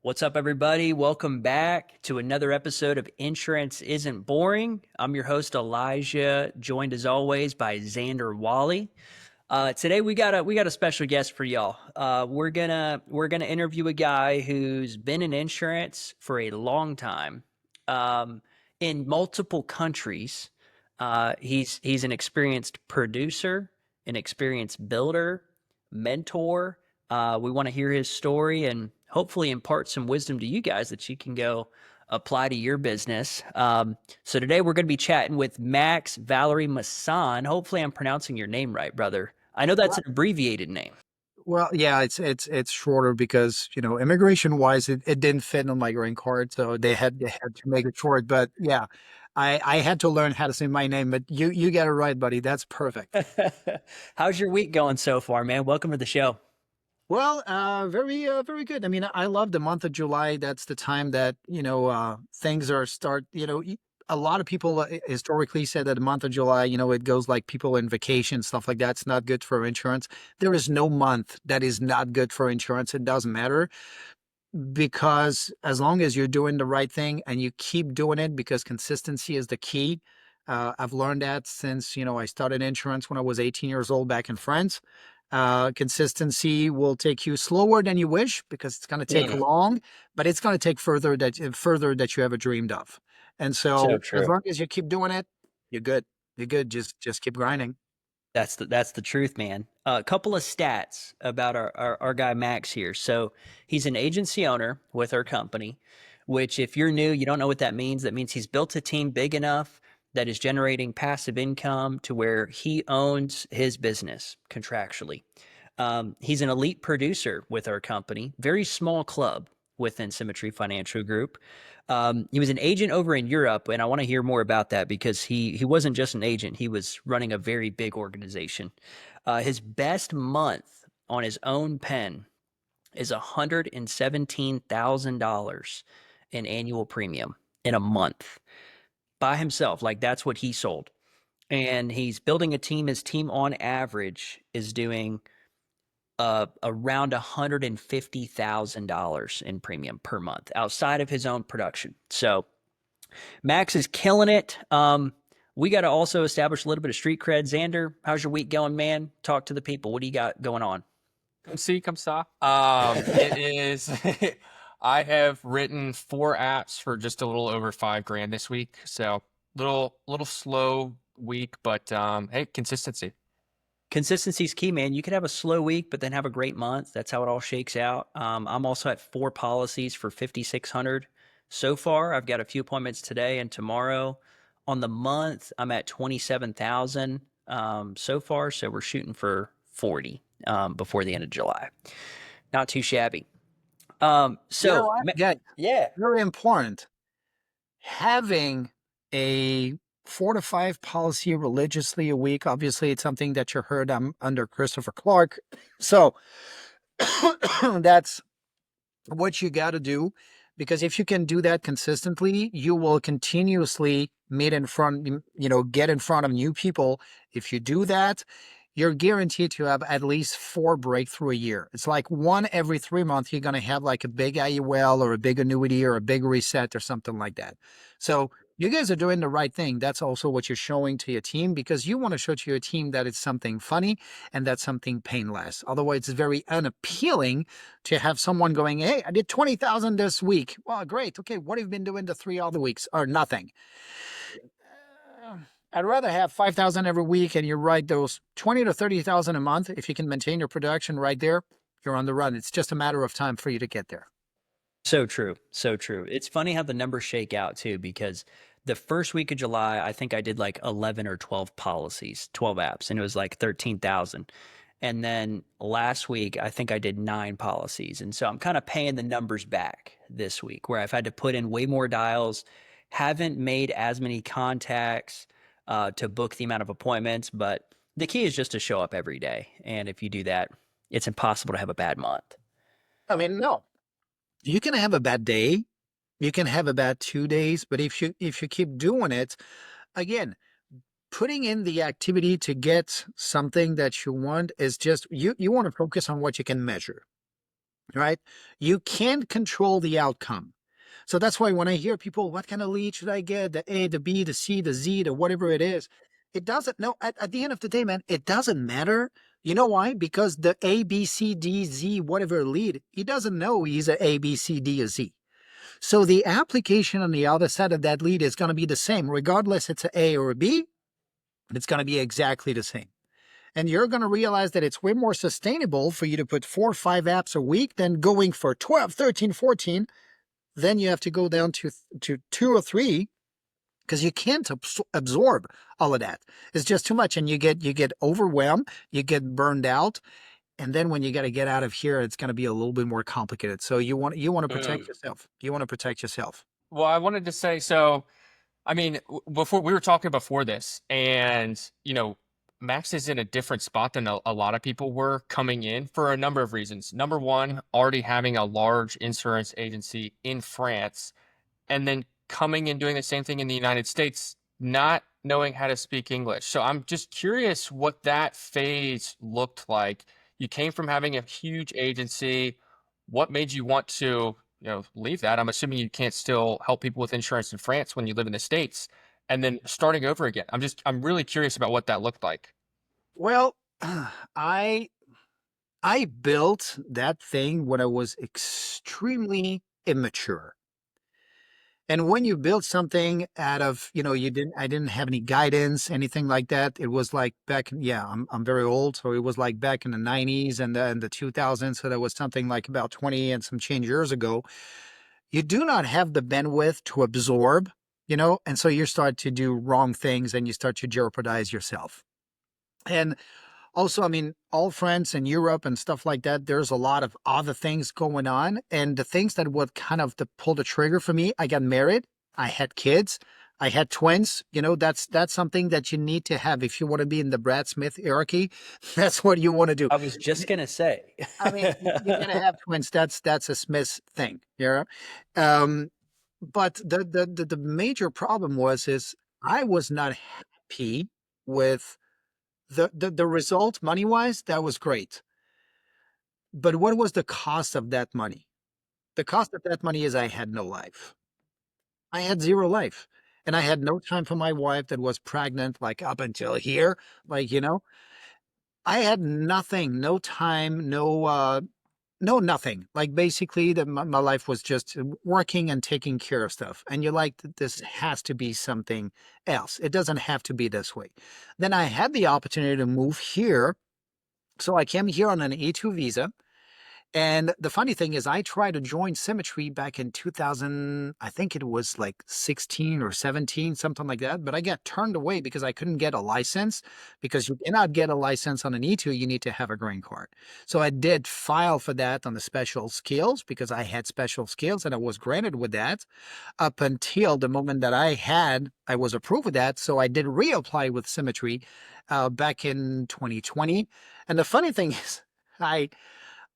What's up, everybody? Welcome back to another episode of Insurance Isn't Boring. I'm your host, Elijah, joined as always by Xander Wolle. Today we got a special guest for y'all. We're gonna interview a guy who's been in insurance for a long time, um, in multiple countries. He's an experienced producer, an experienced builder, mentor. We want to hear his story and hopefully impart some wisdom to you guys that you can go apply to your business. So today we're going to be chatting with Max Vallery-Masson. Hopefully I'm pronouncing your name right, brother. I know that's Well, an abbreviated name. well, yeah, it's shorter because immigration wise, it didn't fit on my green card, so they had to make it short. But yeah, I had to learn how to say my name, but you got it right, buddy. That's perfect. How's your week going so far, man? Welcome to the show. Well, very good. I mean, I love the month of July. That's the time that things are start. A lot of people historically said that the month of July, it goes like people in vacation, stuff like that. It's not good for insurance. There is no month that is not good for insurance. It doesn't matter because as long as you're doing the right thing and you keep doing it, because consistency is the key. I've learned that since I started insurance when I was 18 years old back in France. Consistency will take you slower than you wish because it's going to take Mm, long, but it's going to take further that you ever dreamed of. And so so as true. long as you keep doing it, you're good. You're good. Just keep grinding. That's the truth, man. A couple of stats about our guy Max here. So he's an agency owner with our company, which if you're new, you don't know what that means. That means he's built a team big enough that is generating passive income to where he owns his business contractually. He's an elite producer with our company, very small club within Symmetry Financial Group. He was an agent over in Europe, and I want to hear more about that because he wasn't just an agent; he was running a very big organization. His best month on his own pen is $117,000 in annual premium in a month by himself. Like that's what he sold, and he's building a team. His team on average is doing around $150,000 in premium per month outside of his own production. So Max is killing it. We got to also establish a little bit of street cred. Xander, how's your week going, man? Talk to the people. What do you got going on? Come see, come saw. It is. I have written 4 apps for just a little over 5 grand this week. So little slow week, but hey, consistency. Consistency's key, man. You could have a slow week, but then have a great month. That's how it all shakes out. I'm also at 4 policies for 5,600 so far. I've got a few appointments today and tomorrow. On the month, I'm at 27,000 so far. So we're shooting for 40 before the end of July. Not too shabby. You know what? Yeah, Yeah. very important. Having a 4 to 5 policy religiously a week. Obviously, it's something that you heard under Christopher Clark. So that's what you got to do, because if you can do that consistently, you will continuously get in front of new people. If you do that, you're guaranteed to have at least 4 breakthrough a year. It's like one every 3 months, you're going to have like a big IUL or a big annuity or a big reset or something like that. So you guys are doing the right thing. That's also what you're showing to your team, because you want to show to your team that it's something funny and that's something painless. Otherwise, it's very unappealing to have someone going, "Hey, I did 20,000 this week." Well, great. Okay, what have you been doing the 3 other weeks? Or nothing. Uh, I'd rather have 5,000 every week and you write those 20 to 30,000 a month. If you can maintain your production right there, you're on the run. It's just a matter of time for you to get there. So true. So true. It's funny how the numbers shake out too, because the first week of July, I think I did like 11 or 12 policies, 12 apps, and it was like 13,000. And then last week, I think I did 9 policies. And so I'm kind of paying the numbers back this week where I've had to put in way more dials, haven't made as many contacts to book the amount of appointments. But the key is just to show up every day. And if you do that, it's impossible to have a bad month. I mean, no, you can have a bad day. You can have a bad 2 days, but if you keep doing it, again, putting in the activity to get something that you want is just you want to focus on what you can measure. right? You can't control the outcome. So that's why when I hear people, what kind of lead should I get? The A, the B, the C, the Z, the whatever it is. It doesn't, no, at the end of the day, man, it doesn't matter. You know why? Because the A, B, C, D, Z, whatever lead, he doesn't know he's a A, B, C, D, or Z. So the application on the other side of that lead is going to be the same, regardless it's a A or a B, it's going to be exactly the same. And you're going to realize that it's way more sustainable for you to put 4 or 5 apps a week than going for 12, 13, 14. Then you have to go down to 2 or 3 because you can't absorb all of that. It's just too much, and you get overwhelmed, you get burned out, and then when you got to get out of here, it's going to be a little bit more complicated. So you want to protect yourself. You want to protect yourself. Well, I wanted to say, so I mean, before we were talking before this, and Max is in a different spot than a lot of people were coming in for a number of reasons. Number one, already having a large insurance agency in France, and then coming and doing the same thing in the United States, not knowing how to speak English. So I'm just curious what that phase looked like. You came from having a huge agency. What made you want to, leave that? I'm assuming you can't still help people with insurance in France when you live in the States, and then starting over again. I'm really curious about what that looked like. Well, I I built that thing when I was extremely immature. And when you build something out of, I didn't have any guidance, anything like that. It was like back, yeah, I'm very old. So it was like back in the 90s and the 2000s. So that was something like about 20 and some change years ago. You do not have the bandwidth to absorb, and so you start to do wrong things and you start to jeopardize yourself. And also, I mean, all France and Europe and stuff like that, there's a lot of other things going on. And the things that would kind of pull the trigger for me, I got married, I had kids, I had twins. That's something that you need to have if you want to be in the Brad Smith hierarchy. That's what you want to do. I was just gonna say. I mean, you gotta have twins. That's a Smith thing, yeah. But the major problem is I was not happy with the result money wise. That was great, but what was the cost of that money? The cost of that money is I had no life. I had zero life, and I had no time for my wife that was pregnant, like up until here, like I had nothing, no time, no, nothing. Like basically, my life was just working and taking care of stuff. And you're like, this has to be something else. It doesn't have to be this way. Then I had the opportunity to move here. So I came here on an A2 visa. And the funny thing is, I tried to join Symmetry back in 2000, I think it was like 16 or 17, something like that. But I got turned away because I couldn't get a license, because you cannot get a license on an E2, you need to have a green card. So I did file for that on the special skills because I had special skills and I was granted with that up until the moment that I was approved with that. So I did reapply with Symmetry back in 2020. And the funny thing is,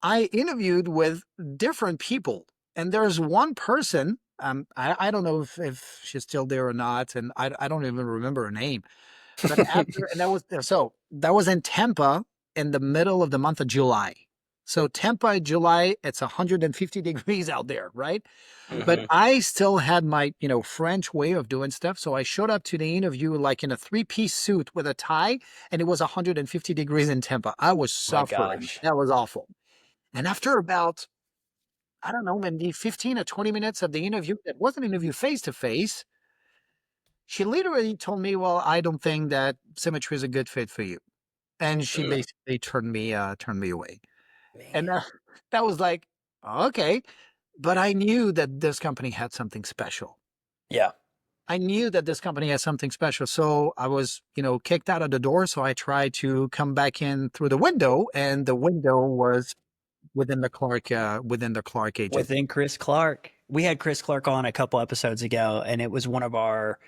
I interviewed with different people, and there's one person, I don't know if she's still there or not, and I don't even remember her name. But that was in Tampa in the middle of the month of July. So Tampa, July, it's 150 degrees out there, right? But I still had my, French way of doing stuff. So I showed up to the interview like in a 3-piece suit with a tie, and it was 150 degrees in Tampa. I was suffering. gosh. That was awful. And after about, I don't know, maybe 15 or 20 minutes of the interview, that wasn't an interview face to face, she literally told me, well, I don't think that Symmetry is a good fit for you. And she basically turned me away. And Man. that was like, okay. But I knew that this company had something special. Yeah. I knew that this company had something special. So I was, kicked out of the door. So I tried to come back in through the window, and the window was within the Clark agency. Within Chris Clark. We had Chris Clark on a couple episodes ago, and it was one of our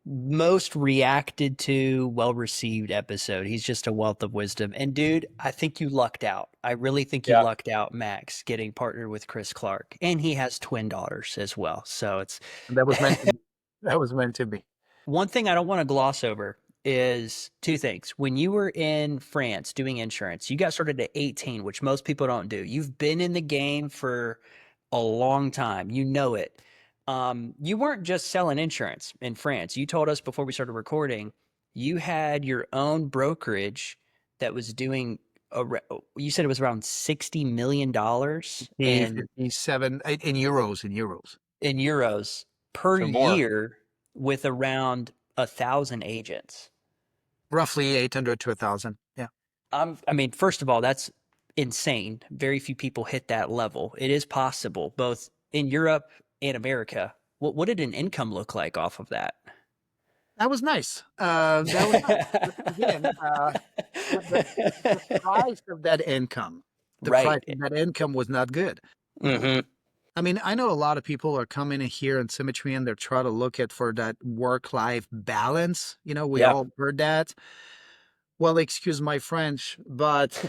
most reacted to, well received episode. He's just a wealth of wisdom. And dude, I think you lucked out. I really think you lucked out, Max, getting partnered with Chris Clark. And he has twin daughters as well. So it's That was meant to be. That was meant to be. one thing I don't want to gloss over. is two things. When you were in France doing insurance, you got started at 18, which most people don't do. You've been in the game for a long time. You know it. You weren't just selling insurance in France. You told us before we started recording, you had your own brokerage that was doing you said it was around $60 million The in 57 in euros. euros per So more. year with around 1,000 agents. Roughly 800 to 1,000. Yeah. I mean, first of all, that's insane. Very few people hit that level. It is possible, both in Europe and America. What did an income look like off of that? That was nice. That was nice. But again, the price of that income, the price Right. of that income was not good. Hmm. I mean, I know a lot of people are coming in here in Symmetry and they're trying to look at for that work-life balance. You know, we Yeah. all heard that. Well, excuse my French, but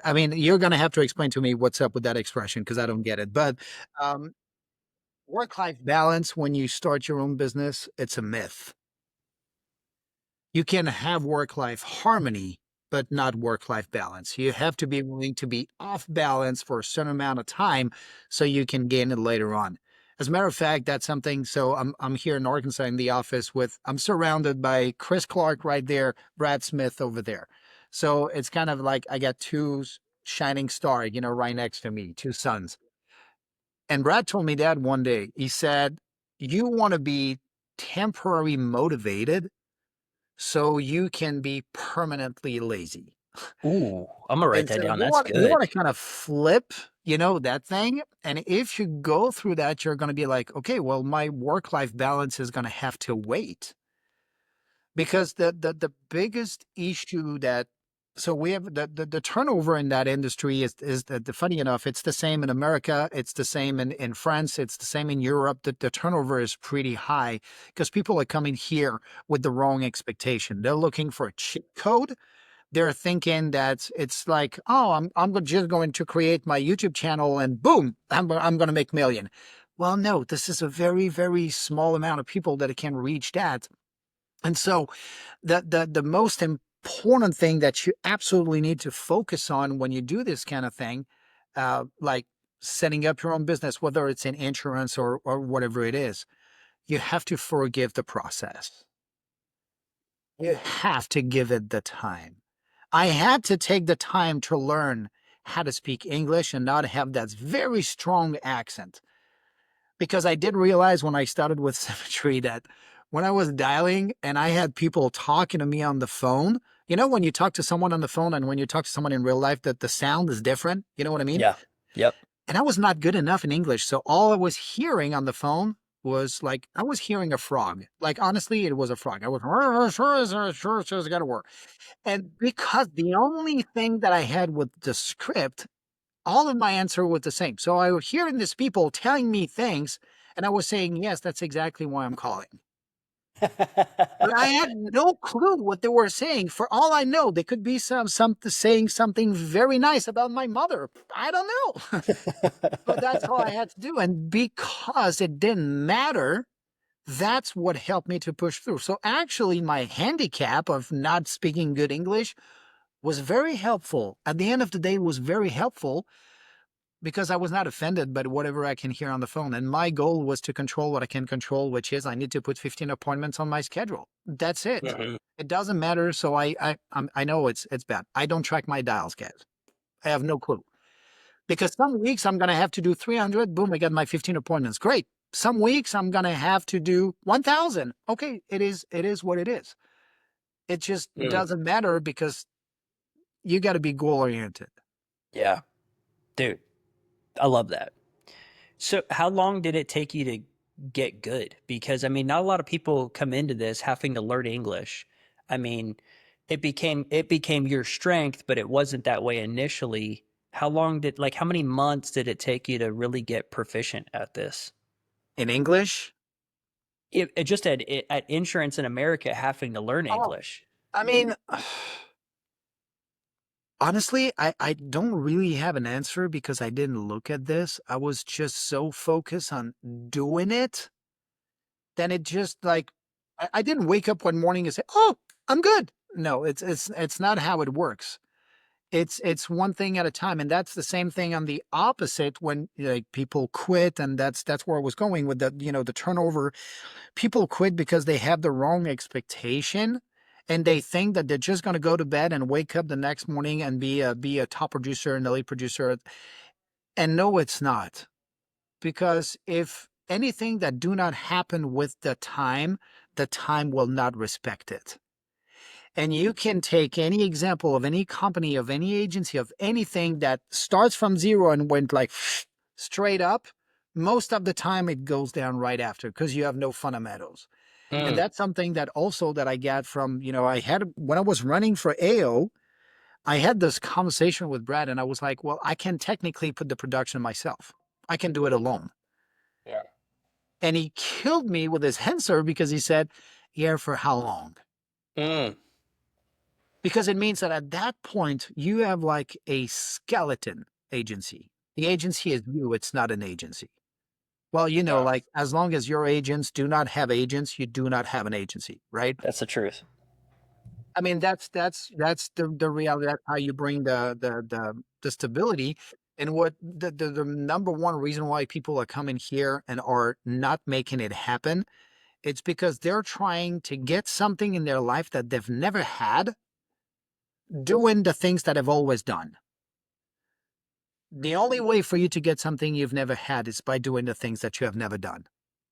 I mean, you're going to have to explain to me what's up with that expression because I don't get it. But um, work-life balance, when you start your own business, it's a myth. You can have work-life harmony, but not work-life balance. You have to be willing to be off balance for a certain amount of time so you can gain it later on. As a matter of fact, that's something. So I'm here in Arkansas in the office I'm surrounded by Chris Clark right there, Brad Smith over there. So it's kind of like I got two shining stars, right next to me, two suns. And Brad told me that one day. He said, "You want to be temporary motivated so you can be permanently lazy." Ooh, I'm gonna write And that so down. you That's want you good. want to kind of flip, that thing. And if you go through that, you're going to be like, okay, well, my work-life balance is going to have to wait because the biggest issue that so we have the turnover in that industry is the funny enough, it's the same in America, it's the same in France, it's the same in Europe. The turnover is pretty high because people are coming here with the wrong expectation. They're looking for a cheat code. They're thinking that it's like, oh, just going to create my YouTube channel and boom, I'm going to make million. Well, no, this is a very, very small amount of people that can reach that. And so the most important thing that you absolutely need to focus on when you do this kind of thing, like setting up your own business, whether it's in insurance or whatever it is, you have to forgive the process. You have to give it the time. I had to take the time to learn how to speak English and not have that very strong accent. Because I did realize when I started with Symmetry that when I was dialing and I had people talking to me on the phone, when you talk to someone on the phone and when you talk to someone in real life, that the sound is different. You know what I mean? Yeah. Yep. And I was not good enough in English. So all I was hearing on the phone was like, I was hearing a frog. Like, honestly, it was a frog. I was, sure, it's got to work. And because the only thing that I had with the script, all of my answer was the same. So I was hearing these people telling me things, and I was saying, yes, that's exactly why I'm calling. But I had no clue what they were saying. For all I know, they could be saying something very nice about my mother. I don't know. But that's all I had to do. And because it didn't matter, that's what helped me to push through. So actually, my handicap of not speaking good English was very helpful. At the end of the day, it was very helpful because I was not offended by whatever I can hear on the phone. And my goal was to control what I can control, which is I need to put 15 appointments on my schedule. That's it. Mhm. It doesn't matter. So I know it's bad. I don't track my dials, guys. I have no clue. Because some weeks I'm going to have to do 300. Boom, I got my 15 appointments. Great. Some weeks I'm going to have to do 1,000. Okay, it is what it is. It just Mm. doesn't matter because you got to be goal oriented. Yeah. Dude, I love that. So how long did it take you to get good? Because I mean, not a lot of people come into this having to learn English. I mean, it became your strength, but it wasn't that way initially. How many months did it take you to really get proficient at this? In English, It just at insurance in America having to learn oh, English. I mean, honestly, I don't really have an answer because I didn't look at this. I was just so focused on doing it. Then it just like I didn't wake up one morning and say, "Oh, I'm good." No, it's not how it works. It's one thing at a time, and that's the same thing on the opposite when like people quit, and that's where I was going with the the turnover. People quit because they have the wrong expectation, and they think that they're just going to go to bed and wake up the next morning and be a top producer and a lead producer, and no, it's not. Because if anything that do not happen with the time will not respect it. And you can take any example of any company, of any agency, of anything that starts from zero and went like straight up. Most of the time it goes down right after because you have no fundamentals. And Mm. that's something that also that I got from, I had when I was running for AO, I had this conversation with Brad and I was like, well, I can technically put the production myself. I can do it alone. Yeah. And he killed me with his answer because he said, yeah, for how long? Mm. Because it means that at that point, you have like a skeleton agency. The agency is you, it's not an agency. Well, Yeah. like as long as your agents do not have agents, you do not have an agency, right? That's the truth. I mean, that's the reality. That's how you bring the stability. And what the number one reason why people are coming here and are not making it happen, it's because they're trying to get something in their life that they've never had, doing the things that they've always done. The only way for you to get something you've never had is by doing the things that you have never done.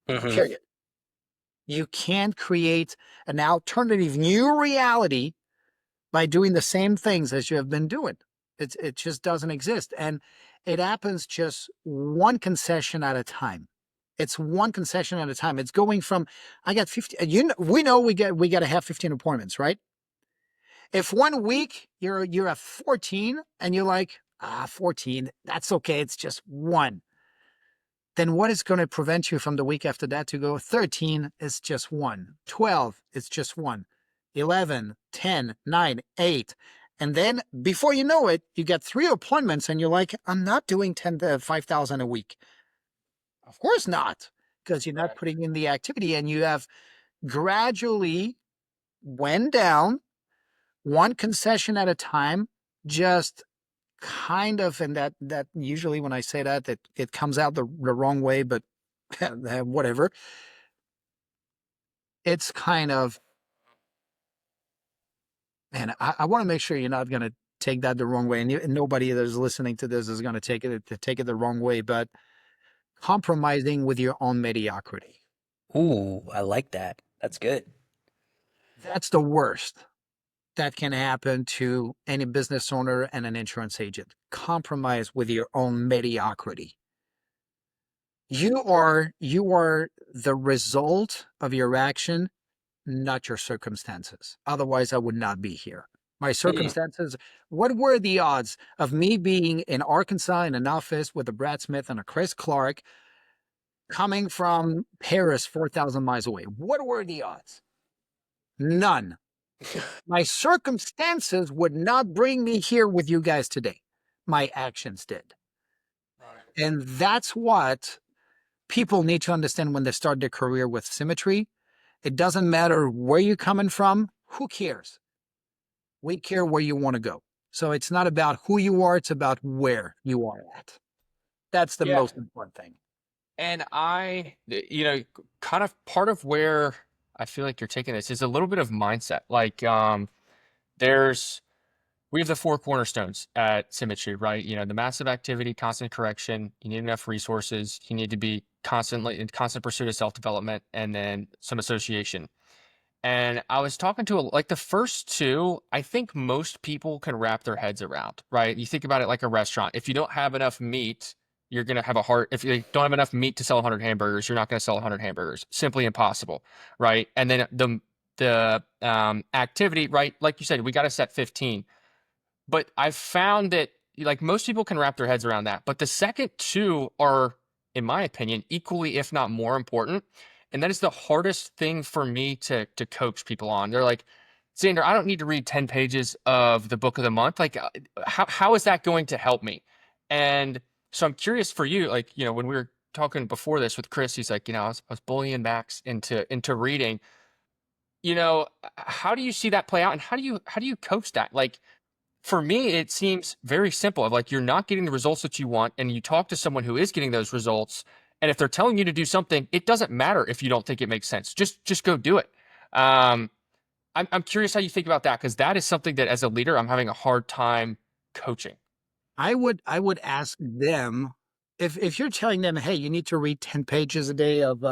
Hmm. Period. You can't create an alternative new reality by doing the same things as you have been doing. It just doesn't exist. And it happens just one concession at a time. It's one concession at a time. It's going from I got 50, we know we got to have 15 appointments, right? If one week you're at 14 and you're like, 14, that's okay, it's just one. Then what is going to prevent you from the week after that to go 13 is just one, 12 is just one, 11, 10, 9, 8. And then before you know it, you get 3 appointments and you're like, I'm not doing 10 to 5,000 a week. Of course not, because you're not Right. putting in the activity and you have gradually went down one concession at a time, just kind of, and that usually when I say that it comes out the wrong way, but whatever. It's kind of, man, I want to make sure you're not going to take that the wrong way, and nobody that is listening to this is going to take it the wrong way, but compromising with your own mediocrity. Ooh, I like that. That's good. That's the worst that can happen to any business owner and an insurance agent. Compromise with your own mediocrity. You are the result of your action, not your circumstances. Otherwise, I would not be here. My Mm. circumstances, what were the odds of me being in Arkansas in an office with a Brad Smith and a Chris Clark coming from Paris, 4,000 miles away? What were the odds? None. My circumstances would not bring me here with you guys today. My actions did. Right. And that's what people need to understand when they start their career with symmetry. It doesn't matter where you're coming from. Who cares? We care where you want to go. So it's not about who you are, it's about where you are at. That's the Yeah. most important thing. And kind of part of where I feel like you're taking this is a little bit of mindset. Like, there's we have the 4 cornerstones at Symmetry, right? The massive activity, constant correction, you need enough resources, you need to be constantly in constant pursuit of self-development, and then some association. And I was talking to like the first two, I think most people can wrap their heads around, right? You think about it like a restaurant. If you don't have enough meat, you're going to have a hard, if you don't have enough meat to sell 100 hamburgers, you're not going to sell 100 hamburgers. Simply impossible, right? And then the activity, right? Like you said, we got to set 15. But I've found that like most people can wrap their heads around that. But the second two are, in my opinion, equally, if not more important. And that is the hardest thing for me to coach people on. They're like, Xander, I don't need to read 10 pages of the book of the month. Like, how is that going to help me? And so I'm curious for you, like, when we were talking before this with Chris, he's like, I was bullying Max into reading. how do you see that play out, and how do you coach that? Like, for me, it seems very simple. Like, you're not getting the results that you want, and you talk to someone who is getting those results, and if they're telling you to do something, it doesn't matter if you don't think it makes sense. Just go do it. Um, I'm curious how you think about that, because that is something that as a leader, I'm having a hard time coaching. I would ask them if you're telling them, hey, you need to read 10 pages a day of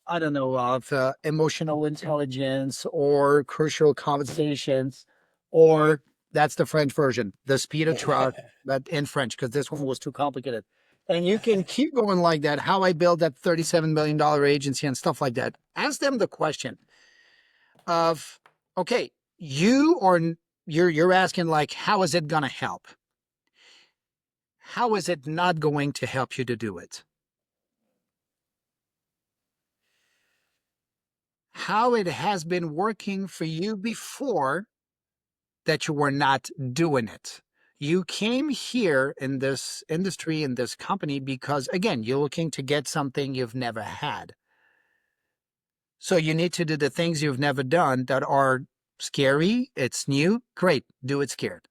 I don't know, of emotional intelligence or crucial conversations, or that's the French version, the speed of trust, but in French, because this one was too complicated. And you can keep going like that. How I built that $37 million agency and stuff like that. Ask them the question of, okay, you're asking like, how is it gonna help? How is it not going to help you to do it? How it has been working for you before that you were not doing it. You came here in this industry, in this company, because again, you're looking to get something you've never had. So you need to do the things you've never done that are scary. It's new. Great. Do it scared.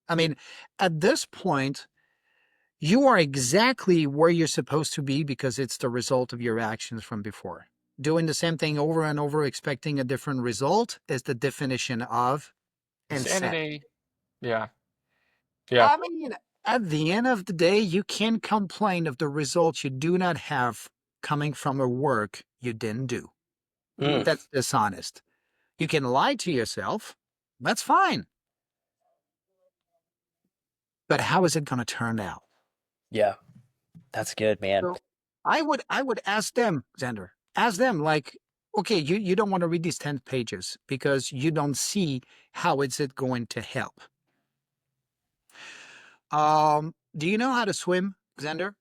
I mean, at this point, you are exactly where you're supposed to be because it's the result of your actions from before. Doing the same thing over and over, expecting a different result is the definition of insanity. Insanity. Yeah. Yeah. I mean, at the end of the day, you can't complain of the results you do not have coming from a work you didn't do. Mm, That's dishonest. You can lie to yourself. That's fine. But how is it going to turn out? yeah, that's good, man. So I would ask them, Xander, ask them like, okay, you don't want to read these 10 pages because you don't see how is it going to help. Do you know how to swim, Xander?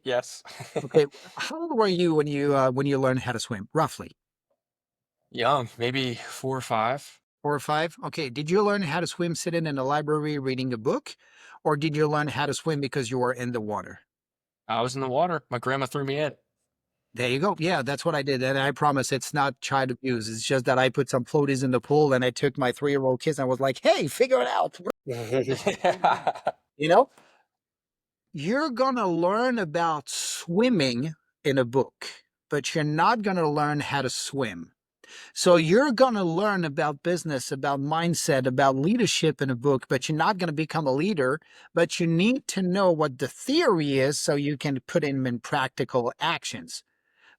Yes. Okay, how old were you when you learned how to swim, roughly? Young, maybe 4 or 5. 4 or 5? Okay, did you learn how to swim sitting in a library reading a book, or did you learn how to swim because you were in the water? I was in the water. My grandma threw me in. There you go. Yeah, that's what I did. And I promise it's not child abuse. It's just that I put some floaties in the pool and I took my 3-year-old kids and I was like, hey, figure it out. You know, you're going to learn about swimming in a book, but you're not going to learn how to swim. So you're going to learn about business, about mindset, about leadership in a book, but you're not going to become a leader. But you need to know what the theory is so you can put them in practical actions.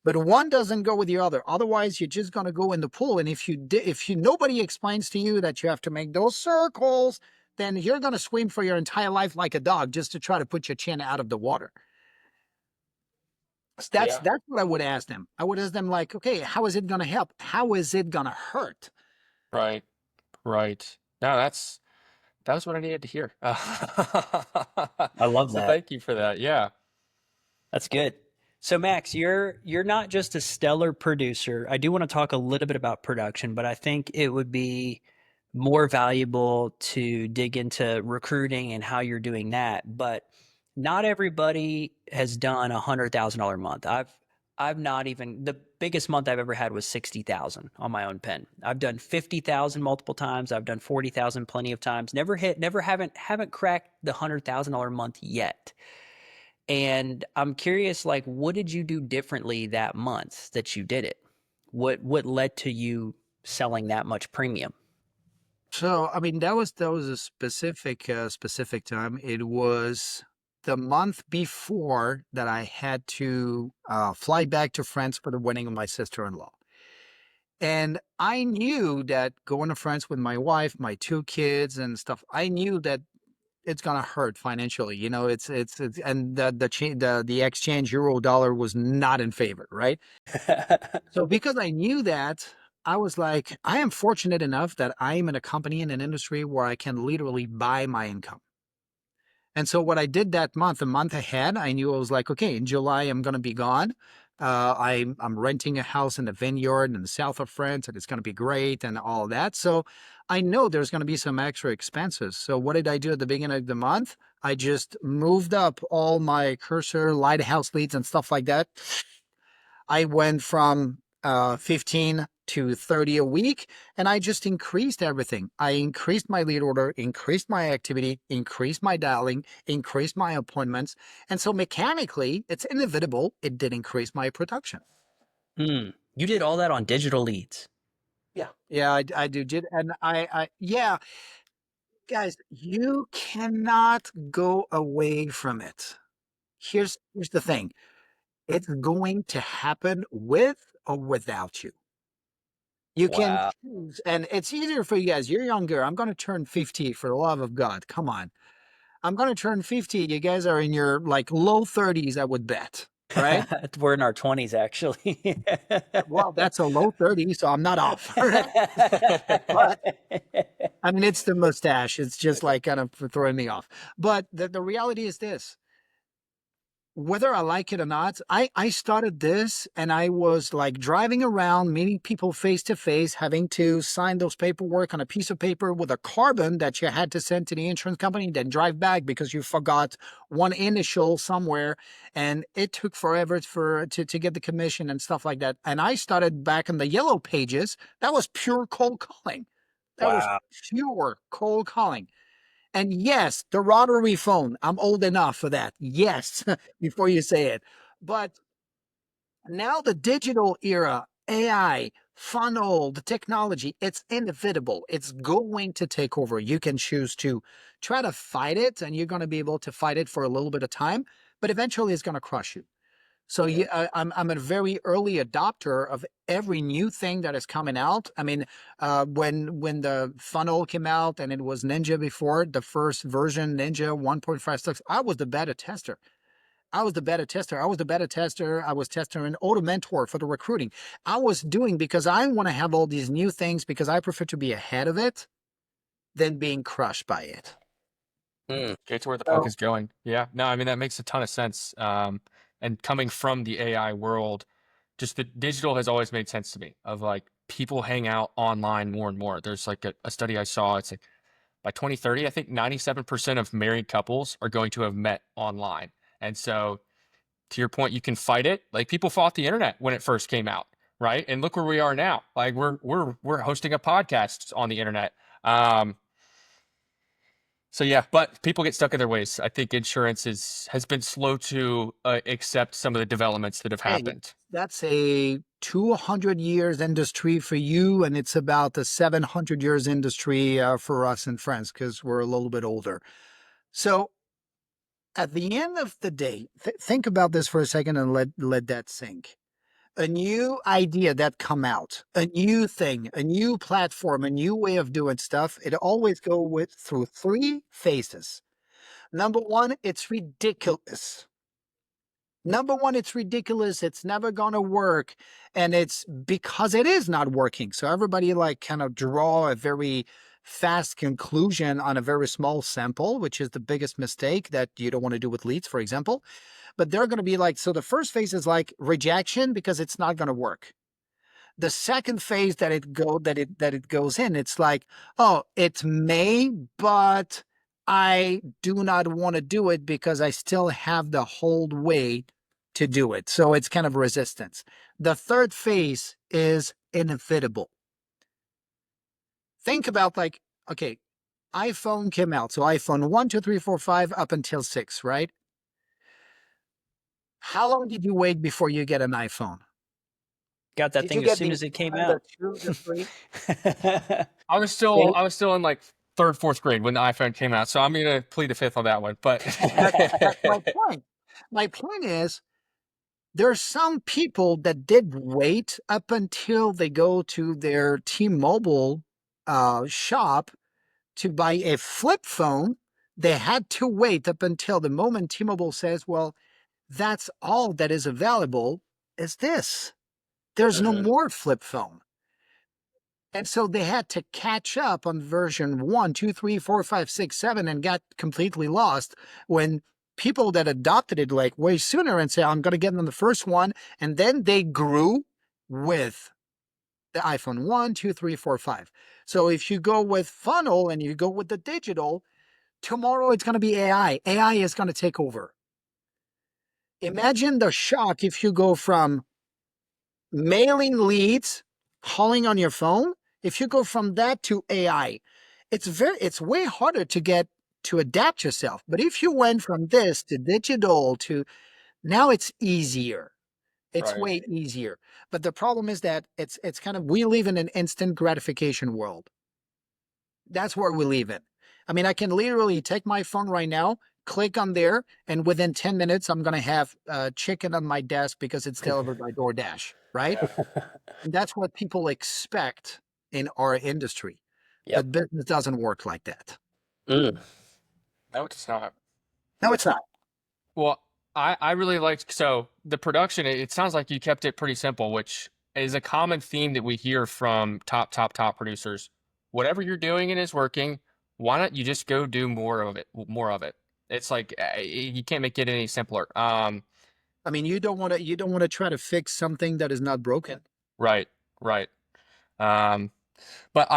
But one doesn't go with the other. Otherwise, you're just going to go in the pool. And if nobody explains to you that you have to make those circles, then you're going to swim for your entire life like a dog just to try to put your chin out of the water. So Yeah. that's what I would ask them. I would ask them like, okay, how is it going to help? How is it going to hurt? Right. Right. No, that was what I needed to hear. I love So that. thank you for that. Yeah. That's good. So Max, you're not just a stellar producer. I do want to talk a little bit about production, but I think it would be more valuable to dig into recruiting and how you're doing that. But not everybody has done $100,000 a month. I've not even the biggest month I've ever had was 60,000 on my own pen. I've done 50,000 multiple times. I've done 40,000 plenty of times. Never haven't cracked the $100,000 a month yet. And I'm curious, like, what did you do differently that month that you did it? What led to you selling that much premium? So, I mean, that was a specific time. It was the month before that I had to fly back to France for the wedding of my sister-in-law. And I knew that going to France with my wife, my 2 kids and stuff, I knew that it's gonna hurt financially. You know, it's and the exchange euro dollar was not in favor, right? So because I knew that, I was like, I am fortunate enough that I am in a company in an industry where I can literally buy my income. And so what I did that month, a month ahead, I knew I was like, okay, in July I'm going to be gone. I'm renting a house in the vineyard in the south of France, and it's going to be great and all that. So I know there's going to be some extra expenses. So what did I do at the beginning of the month? I just moved up all my cursor, lighthouse leads, and stuff like that. I went from 15 to 30 a week. And I just increased everything. I increased my lead order, increased my activity, increased my dialing, increased my appointments. And so mechanically, it's inevitable. It did increase my production. You did all that on digital leads. Yeah, I do. And yeah, guys, you cannot go away from it. Here's the thing. It's going to happen with or without you. You can Wow. choose, and it's easier for you guys. You're younger. I'm going to turn 50 for the love of God. Come on. I'm going to turn 50. You guys are in your like low 30s, I would bet. Right? We're in our 20s, actually. Well, that's a low 30, so I'm not off. Right? But I mean, it's the mustache. It's just like kind of throwing me off. But the reality is this. Whether I like it or not, I started this and I was like driving around, meeting people face to face, having to sign those paperwork on a piece of paper with a carbon that you had to send to the insurance company, then drive back because you forgot one initial somewhere. And it took forever to get the commission and stuff like that. And I started back in the yellow pages. That was pure cold calling. That was Wow. pure cold calling. And yes, the rotary phone, I'm old enough for that. Yes, before you say it. But now the digital era, AI, funnel, the technology, it's inevitable. It's going to take over. You can choose to try to fight it, and you're going to be able to fight it for a little bit of time, but eventually it's going to crush you. So I'm a very early adopter of every new thing that is coming out. I mean, when the funnel came out and it was Ninja before, the first version, Ninja 1.56, I was the beta tester. I was the beta tester. I was testing an Auto Mentor for the recruiting. I was doing because I want to have all these new things because I prefer to be ahead of it than being crushed by it. Get to where the puck So, is going. Yeah. No, I mean, that makes a ton of sense. And coming from the AI world, just the digital has always made sense to me of like people hang out online more and more. There's like a study I saw. It's like by 2030, I think 97% of married couples are going to have met online. And so to your point, you can fight it. Like people fought the internet when it first came out, right? And look where we are now. Like we're hosting a podcast on the internet. So yeah, but people get stuck in their ways. I think insurance has been slow to accept some of the developments that have hey, happened. that's a 200 years industry for you, and it's about a 700 years industry for us in France because we're a little bit older. So at the end of the day, think about this for a second and let that sink. A new idea that come out, a new thing, a new platform, a new way of doing stuff, it always go through three phases. Number one, it's ridiculous. Number one, it's ridiculous. It's never going to work. And it's because it is not working. So everybody like kind of draw a very fast conclusion on a very small sample, which is the biggest mistake that you don't want to do with leads, for example. But they're going to be like, so the first phase is like rejection because it's not going to work. The second phase that it goes in, it's like, oh, it may, but I do not want to do it because I still have the whole way to do it. So it's kind of resistance. The third phase is inevitable. Think about like, okay, iPhone came out. So iPhone 1, 2, 3, 4, 5, up until 6, right? How long did you wait before you get an iPhone? Got that Did you thing as get soon the as it came 1, the out. 2, the 3? I was still Okay. I was still in like third, fourth grade when the iPhone came out. So I'm gonna plead the fifth on that one. But That's my point. My point is there are some people that did wait up until they go to their T-Mobile shop to buy a flip phone. They had to wait up until the moment T-Mobile says, well, that's all that is available is this. There's no more flip phone. And so they had to catch up on version 1, 2, 3, 4, 5, 6, 7, and got completely lost when people that adopted it like way sooner and say, I'm going to get on the first one. And then they grew with the iPhone 1, 2, 3, 4, 5. So if you go with funnel and you go with the digital, tomorrow it's going to be AI. AI is going to take over. Imagine the shock if you go from mailing leads calling on your phone, if you go from that to AI, it's way harder to adapt yourself. But if you went from this to digital to now, it's easier. It's Right. way easier. But the problem is that it's kind of, we live in an instant gratification world. That's where we live in. I mean, I can literally take my phone right now, click on there, and within 10 minutes, I'm going to have chicken on my desk because it's delivered by DoorDash, right? Yeah. And that's what people expect in our industry. Yep. But business doesn't work like that. Mm. No, it's not. No, it's not. Well, I really liked so the production. It sounds like you kept it pretty simple, which is a common theme that we hear from top producers. Whatever you're doing and is working, why not you just go do more of it? More of it. It's like you can't make it any simpler. I mean, you don't want to try to fix something that is not broken. Right, right. Um, but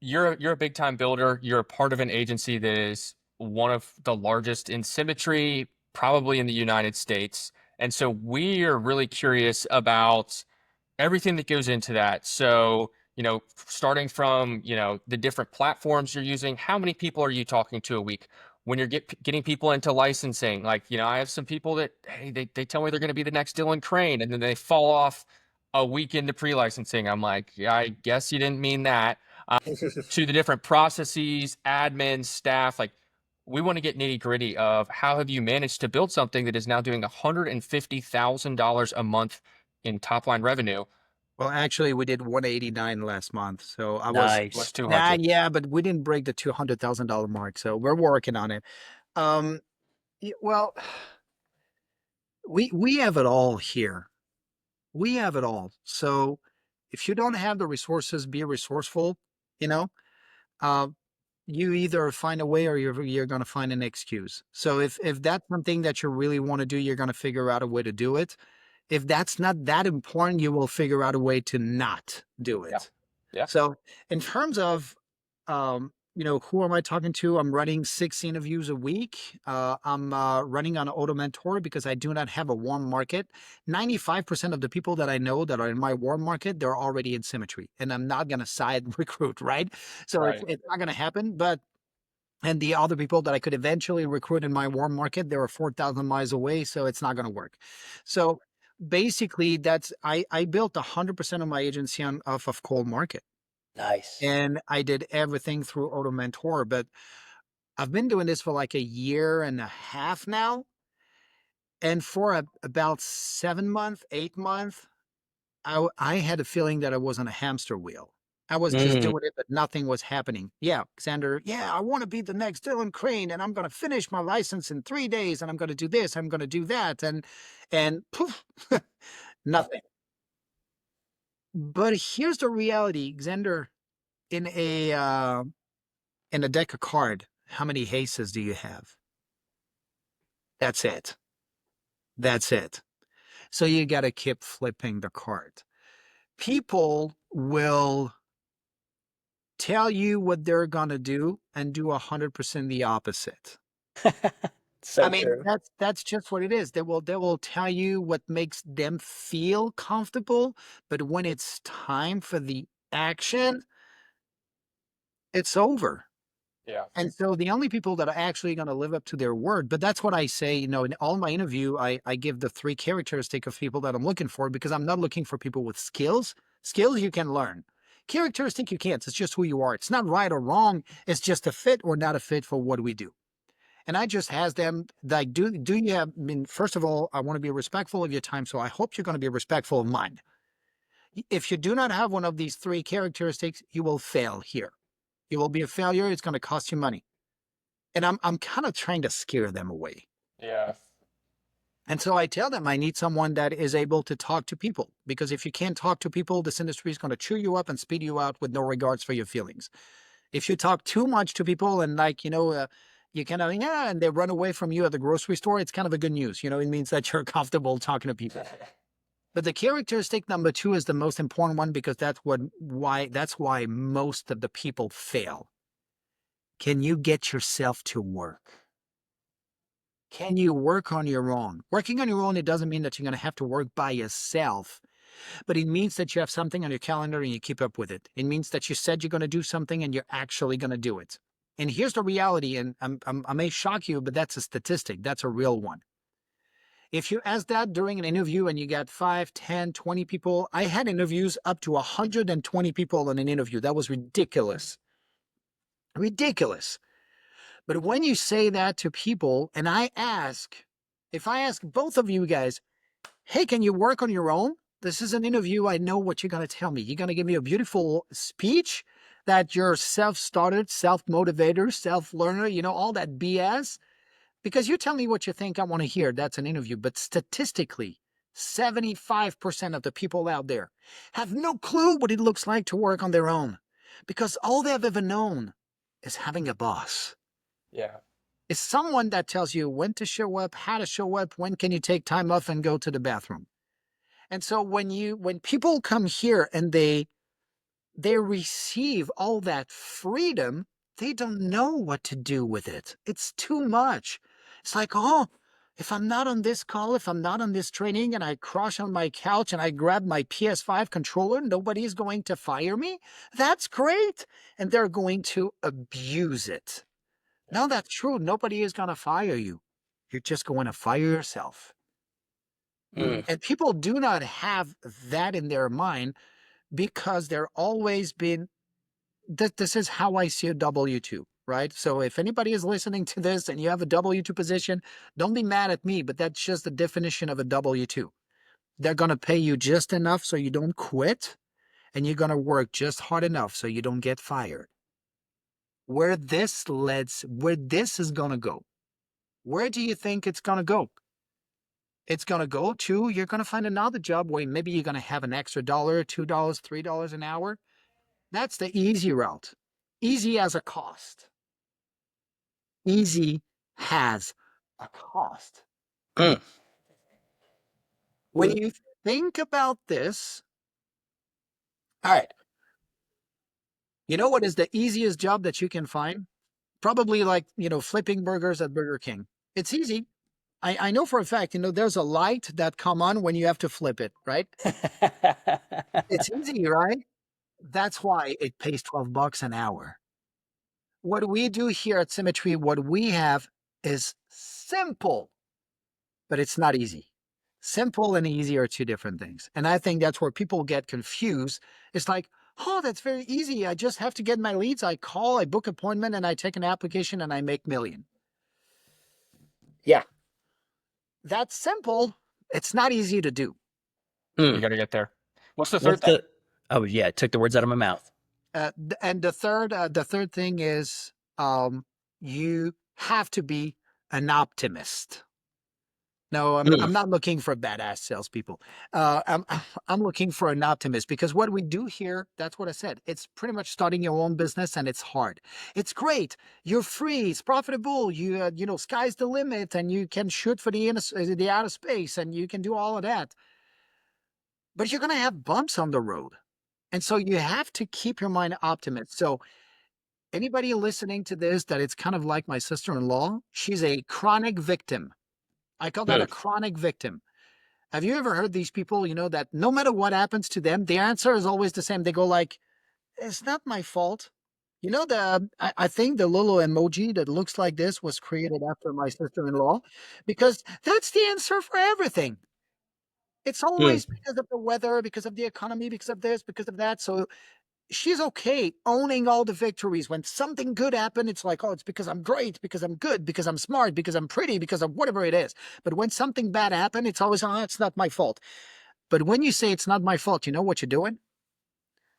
you're a big time builder. You're a part of an agency that is one of the largest in symmetry, probably in the United States. And so we are really curious about everything that goes into that. So, starting from, the different platforms you're using, how many people are you talking to a week? When you're getting people into licensing, like, I have some people that, hey, they tell me they're going to be the next Dylan Crane, and then they fall off a week into pre-licensing. I'm like, yeah, I guess you didn't mean that. To the different processes, admin, staff, like we want to get nitty gritty of how have you managed to build something that is now doing $150,000 a month in top line revenue. Well, actually, we did 189 last month, so I was What's Nice. 200? yeah, but we didn't break the $200,000 mark, so we're working on it. Um, well, we have it all here. We have it all. So if you don't have the resources, be resourceful. You know, uh, you either find a way or you're gonna find an excuse. So if that's something that you really want to do, you're gonna figure out a way to do it. If that's not that important, you will figure out a way to not do Yeah. it. Yeah. So in terms of, who am I talking to? I'm running 6 interviews a week. I'm running on Auto Mentor because I do not have a warm market. 95% of the people that I know that are in my warm market, they're already in symmetry, and I'm not going to side recruit, right? So Right. it's not going to happen. But and the other people that I could eventually recruit in my warm market, they were 4,000 miles away, so it's not going to work. So basically, I built 100% of my agency on off of cold market, Nice. and I did everything through Auto Mentor. But I've been doing this for like a year and a half now, and for about 7 months, 8 months, I had a feeling that I was on a hamster wheel. I was just Mm. doing it, but nothing was happening. Yeah, Xander, yeah, I want to be the next Dylan Crane, and I'm going to finish my license in 3 days, and I'm going to do this, I'm going to do that, and poof, nothing. But here's the reality, Xander. In a deck of card, how many aces do you have? That's it. That's it. So you got to keep flipping the card. People will tell you what they're gonna do and do 100% the opposite. I So mean, true. that's just what it is. They will tell you what makes them feel comfortable, but when it's time for the action, it's over. Yeah. And so the only people that are actually going to live up to their word, but that's what I say, in all my interview, I give the 3 characteristic of people that I'm looking for, because I'm not looking for people with skills. Skills you can learn. Characteristic you can't. It's just who you are. It's not right or wrong. It's just a fit or not a fit for what we do. And I just ask them, like, do you have, I mean, first of all, I want to be respectful of your time. So I hope you're going to be respectful of mine. If you do not have one of these 3 characteristics, you will fail here. You will be a failure. It's going to cost you money. And I'm kind of trying to scare them away. Yeah. And so I tell them I need someone that is able to talk to people, because if you can't talk to people, this industry is going to chew you up and speed you out with no regards for your feelings. If you talk too much to people and you kind of, yeah, and they run away from you at the grocery store, it's kind of a good news. It means that you're comfortable talking to people. But the characteristic number 2 is the most important one, because that's why most of the people fail. Can you get yourself to work? Can you work on your own? Working on your own, it doesn't mean that you're going to have to work by yourself. but it means that you have something on your calendar and you keep up with it. It means that you said you're going to do something and you're actually going to do it. And here's the reality, and I may shock you, but that's a statistic. That's a real one. If you ask that during an interview and you got 5, 10, 20 people, I had interviews up to 120 people in an interview. That was ridiculous. Ridiculous. But when you say that to people, and if I ask both of you guys, hey, can you work on your own? This is an interview. I know what you're going to tell me. You're going to give me a beautiful speech that you're self-started, self-motivator, self-learner, all that BS. Because you tell me what you think I want to hear. That's an interview. But statistically, 75% of the people out there have no clue what it looks like to work on their own. Because all they've ever known is having a boss. Yeah. It's someone that tells you when to show up, how to show up, when can you take time off and go to the bathroom. And so when people come here and they receive all that freedom, they don't know what to do with it. It's too much. It's like, oh, if I'm not on this call, if I'm not on this training and I crash on my couch and I grab my PS5 controller, nobody's going to fire me. That's great. And they're going to abuse it. No, that's true. Nobody is going to fire you. You're just going to fire yourself. And people do not have that in their mind because they're always been, this is how I see a W-2, right? So if anybody is listening to this and you have a W-2 position, don't be mad at me, but that's just the definition of a W-2. They're going to pay you just enough so you don't quit, and you're going to work just hard enough so you don't get fired. Where this is going to go, where do you think it's going to go? It's going to go to, you're going to find another job where maybe you're going to have an extra $1, $2, $3 an hour. That's the easy route. Easy as a cost. Easy has a cost. When you think about this, all right, you know what is the easiest job that you can find? Probably like, flipping burgers at Burger King. It's easy. I know for a fact, there's a light that come on when you have to flip it, right? It's easy, right? That's why it pays $12 an hour. What we do here at Symmetry, what we have is simple, but it's not easy. Simple and easy are two different things. And I think that's where people get confused. It's like, oh, that's very easy. I just have to get my leads. I call, I book appointment, and I take an application and I make million. Yeah. That's simple. It's not easy to do. You got to get there. What's the third thing? Oh, yeah. It took the words out of my mouth. And the third thing is you have to be an optimist. No, I'm not looking for badass salespeople. I'm looking for an optimist because what we do here, that's what I said. It's pretty much starting your own business and it's hard. It's great. You're free. It's profitable. Sky's the limit and you can shoot for the outer space and you can do all of that. But you're going to have bumps on the road. And so you have to keep your mind optimist. So anybody listening to this, that it's kind of like my sister-in-law, she's a chronic victim. I call that a chronic victim. Have you ever heard these people, that no matter what happens to them, the answer is always the same. They go like, it's not my fault. I think the little emoji that looks like this was created after my sister-in-law because that's the answer for everything. It's always because of the weather, because of the economy, because of this, because of that. So she's okay owning all the victories. When something good happened, it's like, oh, it's because I'm great, because I'm good, because I'm smart, because I'm pretty, because of whatever it is. But when something bad happened, it's always, oh, it's not my fault. But when you say it's not my fault, you know what you're doing?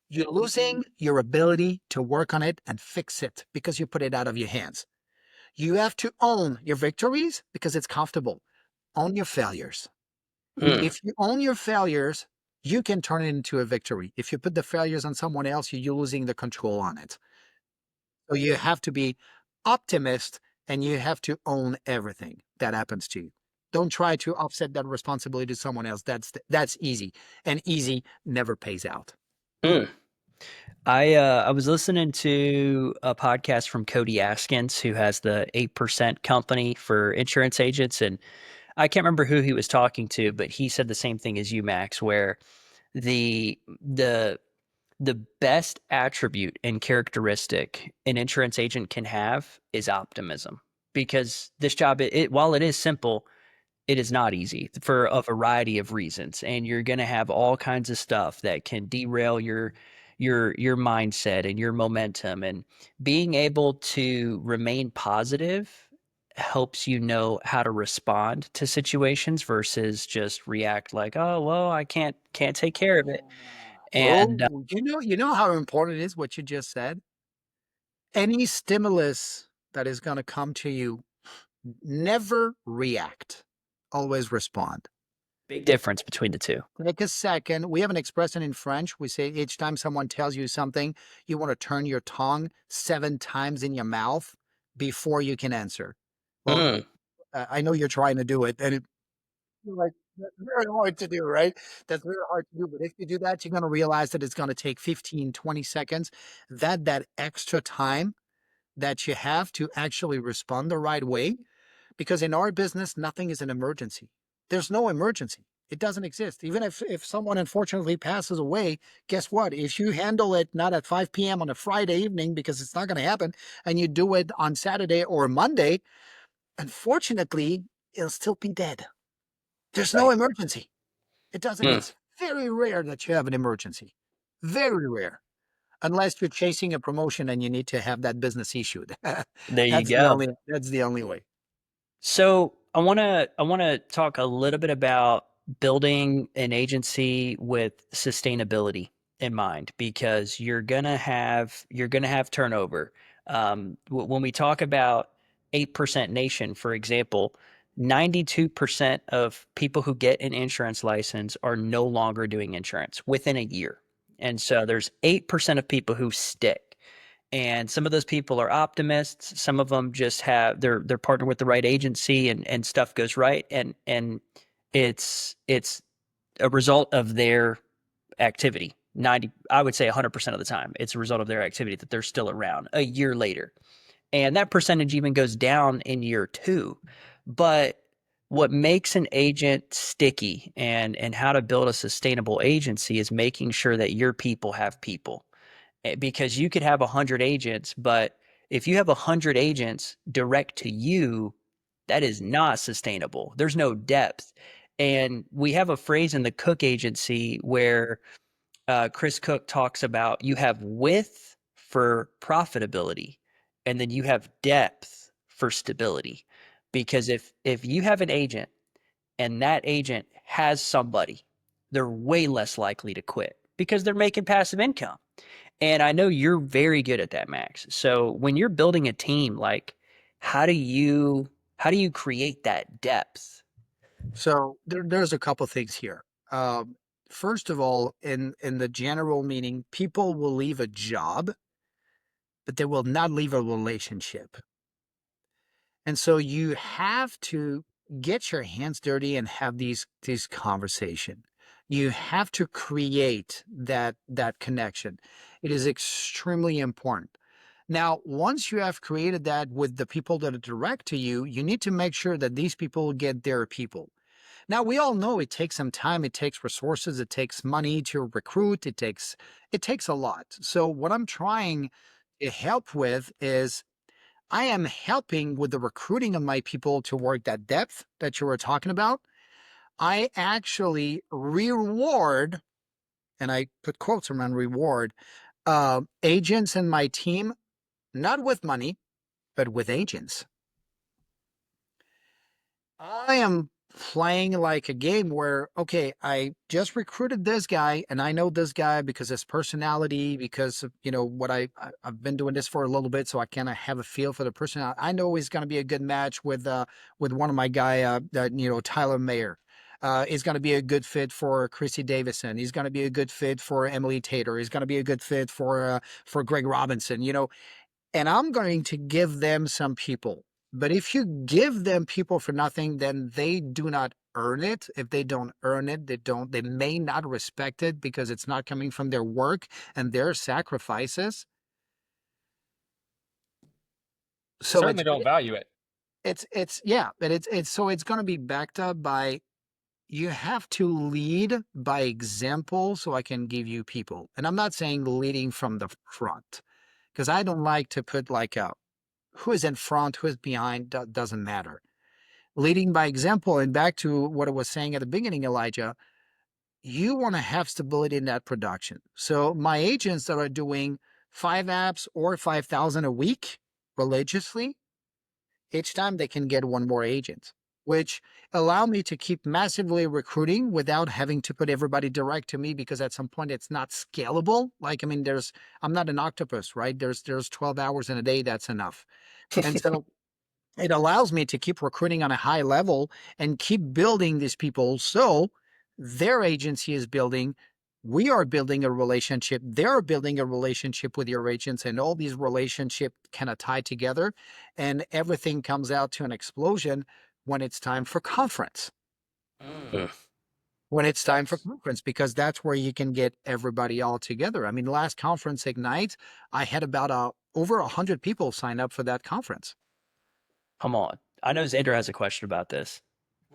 You're losing your ability to work on it and fix it because you put it out of your hands. You have to own your victories because it's comfortable. Own your failures. If you own your failures, you can turn it into a victory. If you put the failures on someone else, you're losing the control on it. So you have to be optimist and you have to own everything that happens to you. Don't try to offset that responsibility to someone else. That's easy, and easy never pays out. I was listening to a podcast from Cody Askins, who has the 8% company for insurance agents, and I can't remember who he was talking to, but he said the same thing as you, Max, where the the best attribute and characteristic an insurance agent can have is optimism. Because this job, while it is simple, it is not easy for a variety of reasons, and you're going to have all kinds of stuff that can derail your mindset and your momentum. And being able to remain positive helps you know how to respond to situations versus just react like, oh well, I can't take care of it. And Oh, you know how important it is what you just said? Any stimulus that is going to come to you, never react. Always respond. big difference between the two. Take a second. We have an expression in French. We say each time someone tells you something, you want to turn your tongue 7 times in your mouth before you can answer. Well, Mm, I know you're trying to do it, and like that's very hard to do, right? That's very hard to do. But if you do that, you're going to realize that it's going to take 15, 20 seconds. That extra time that you have to actually respond the right way, because in our business, nothing is an emergency. There's no emergency. It doesn't exist. Even if someone unfortunately passes away, guess what? If you handle it not at 5 p.m. on a Friday evening, because it's not going to happen, and you do it on Saturday or Monday, unfortunately, it'll still be dead. There's no right. emergency. It doesn't, Mm, it's very rare that you have an emergency. Very rare. Unless you're chasing a promotion and you need to have that business issued. there you That's the go. only way. So I wanna talk a little bit about building an agency with sustainability in mind, because you're gonna have turnover. When we talk about 8% nation, for example, 92% of people who get an insurance license are no longer doing insurance within a year. And so there's 8% of people who stick. And some of those people are optimists. Some of them just have they're partnered with the right agency, and stuff goes right. And it's a result of their activity. 90, I would say 100% of the time, it's a result of their activity that they're still around a year later. And that percentage even goes down in year two. But what makes an agent sticky, and how to build a sustainable agency, is making sure that your people have people. Because you could have 100 agents, but if you have 100 agents direct to you, that is not sustainable. There's no depth. And we have a phrase in the Cook agency where Chris Cook talks about you have width for profitability, and then you have depth for stability. Because if you have an agent and that agent has somebody, they're way less likely to quit because they're making passive income. And I know you're very good at that, Max. So when you're building a team, like, how do you how do you create that depth? So there's a couple things here. Um, First of all, in the general meaning, people will leave a job, but they will not leave a relationship. And so you have to get your hands dirty and have these conversation. You have to create that connection. It is extremely important. Now, once you have created that with the people that are direct to you, you need to make sure that these people get their people. Now, we all know it takes some time, it takes resources, it takes money to recruit, it takes a lot. So what I'm trying to help with is I am helping with the recruiting of my people to work that depth that you were talking about. I actually reward, and I put quotes around reward, agents in my team, not with money, but with agents. I am playing like a game where, okay, I just recruited this guy and I know this guy because his personality, because of, what I've been doing this for a little bit, so I kind of have a feel for the personality. I know he's going to be a good match with one of my guy, Tyler Mayer. Is going to be a good fit for Chrissy Davison. He's going to be a good fit for Emily Tater. He's going to be a good fit for Greg Robinson. And I'm going to give them some people. But if you give them people for nothing, then they do not earn it. If they don't earn it, they may not respect it because it's not coming from their work and their sacrifices. So certainly don't value it. it's yeah, but it's so it's going to be backed up by you have to lead by example so I can give you people. And I'm not saying leading from the front because I don't like to put like a who is in front, who is behind, doesn't matter. Leading by example, and back to what I was saying at the beginning, Elijah, you want to have stability in that production. So my agents that are doing 5 apps or 5,000 a week religiously, each time they can get one more agent, which allow me to keep massively recruiting without having to put everybody direct to me because at some point it's not scalable. Like, I mean, I'm not an octopus, right? There's 12 hours in a day. That's enough. And so it allows me to keep recruiting on a high level and keep building these people. So their agency is building. We are building a relationship. They're building a relationship with your agents, and all these relationships kind of tie together, and everything comes out to an explosion when it's time for conference. Mm. When it's time for That's conference, because that's where you can get everybody all together. I mean, last conference Ignite, I had about over 100 people sign up for that conference. Come on. I know Xander has a question about this.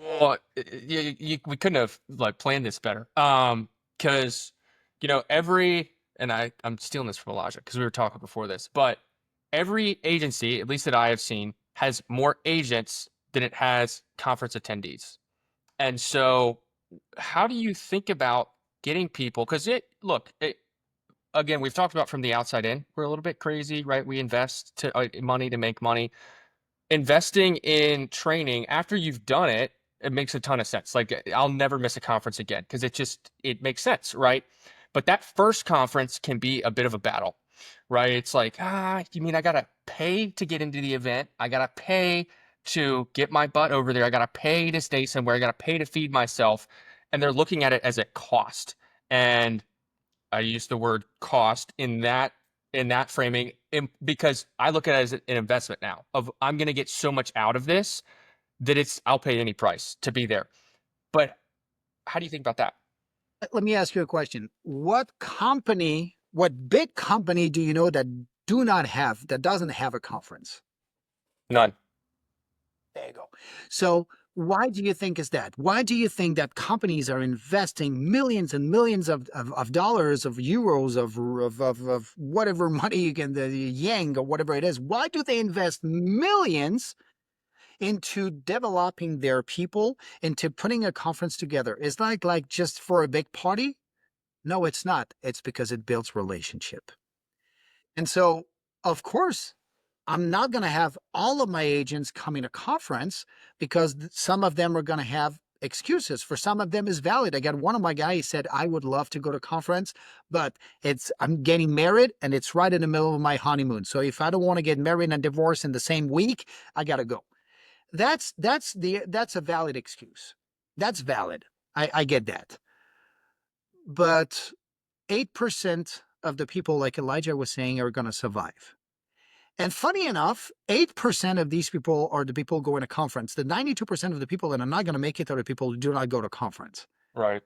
well, we couldn't have like planned this better. Because and I'm stealing this from Elijah because we were talking before this, but every agency, at least that I have seen, has more agents than it has conference attendees. And so, how do you think about getting people? Because again, we've talked about from the outside in, we're a little bit crazy, right? We invest money to make money. Investing in training after you've done it, it makes a ton of sense. Like I'll never miss a conference again because it makes sense, right? But that first conference can be a bit of a battle, right? It's like, you mean I gotta pay to get into the event? I gotta pay to get my butt over there. I gotta pay to stay somewhere. I gotta pay to feed myself. And they're looking at it as a cost. And I use the word cost in that framing because I look at it as an investment now of I'm going to get so much out of this that I'll pay any price to be there. But how do you think about that? Let me ask you a question. What big company do you know that doesn't have a conference? None. There you go. So why do you think is that? Why do you think that companies are investing millions and millions of dollars, of euros, of whatever money you can, the yang or whatever it is? Why do they invest millions into developing their people, into putting a conference together? It's like just for a big party? No, it's not. It's because it builds relationship. And so, of course, I'm not going to have all of my agents coming to conference because some of them are going to have excuses. For some of them is valid. I got one of my guys, he said, I would love to go to conference, but I'm getting married and it's right in the middle of my honeymoon. So if I don't want to get married and divorced in the same week, I got to go. That's a valid excuse. That's valid. I get that. But 8% of the people, like Elijah was saying, are going to survive. And funny enough, 8% of these people are the people going to conference. The 92% of the people that are not going to make it are the people who do not go to conference. Right.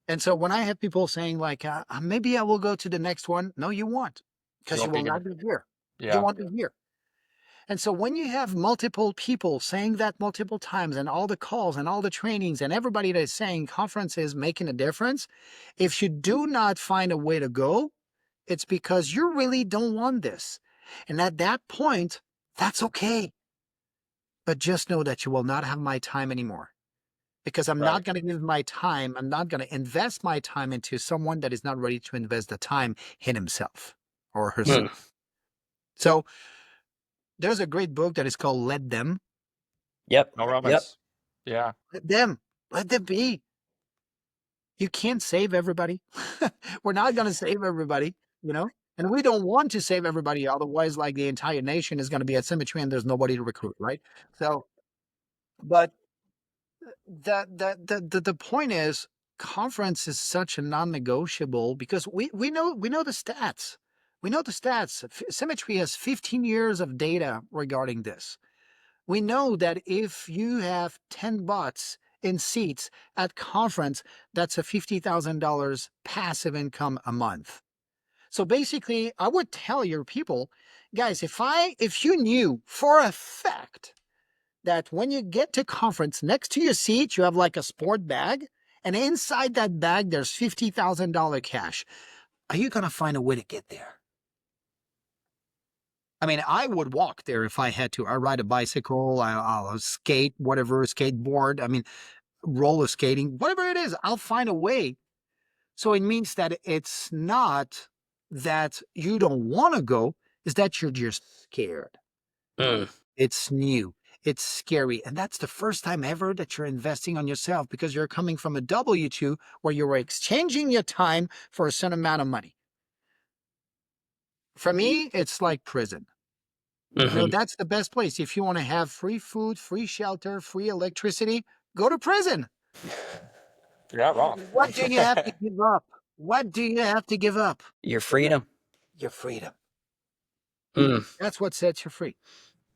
And so when I have people saying like, maybe I will go to the next one. No, you won't, because you will not be here. You Yeah. won't be here. And so when you have multiple people saying that multiple times and all the calls and all the trainings and everybody that is saying conference is making a difference, if you do not find a way to go, it's because you really don't want this. And at that point, that's okay. But just know that you will not have my time anymore because I'm Right. not going to give my time. I'm not going to invest my time into someone that is not ready to invest the time in himself or herself. Mm. So there's a great book that is called Let Them. Yep. No Yep. Robbins. Yeah. Let them. Let them be. You can't save everybody. We're not going to save everybody, you know? And we don't want to save everybody. Otherwise, like the entire nation is going to be at symmetry and there's nobody to recruit, right? So, but the point is, conference is such a non-negotiable because we know the stats. We know the stats. Symmetry has 15 years of data regarding this. We know that if you have 10 bots in seats at conference, that's a $50,000 passive income a month. So basically, I would tell your people, guys, if you knew for a fact that when you get to conference, next to your seat, you have like a sport bag, and inside that bag, there's $50,000 cash. Are you going to find a way to get there? I mean, I would walk there if I had to. I ride a bicycle, I'll skate, whatever, skateboard. I mean, roller skating, whatever it is, I'll find a way. So it means that it's not that you don't want to go, it's that you're just scared. Mm. It's new. It's scary. And that's the first time ever that you're investing on yourself because you're coming from a W-2 where you were exchanging your time for a certain amount of money. For me, it's like prison. Mhm. That's the best place. If you want to have free food, free shelter, free electricity, go to prison. You're not wrong. What do you have to give up? What do you have to give up? Your freedom. Your freedom. Mm. That's what sets you free.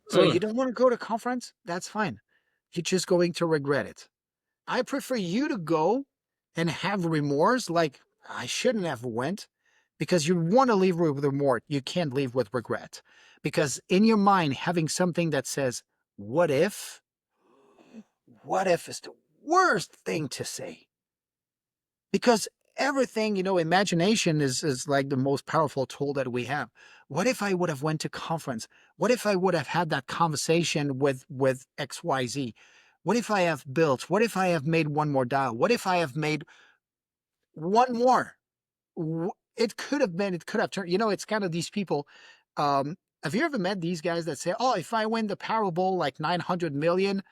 So you don't want to go to conference? That's fine. You're just going to regret it. I prefer you to go and have remorse, like I shouldn't have went, because you want to leave with remorse. You can't leave with regret. Because in your mind, having something that says, what if? What if is the worst thing to say. Because everything, imagination is like the most powerful tool that we have. What if I would have went to conference? What if I would have had that conversation with XYZ? What if I have built? What if I have made one more dial? What if I have made one more? It could have turned, it's kind of these people. Have you ever met these guys that say, oh, if I win the Powerball, like 900 million,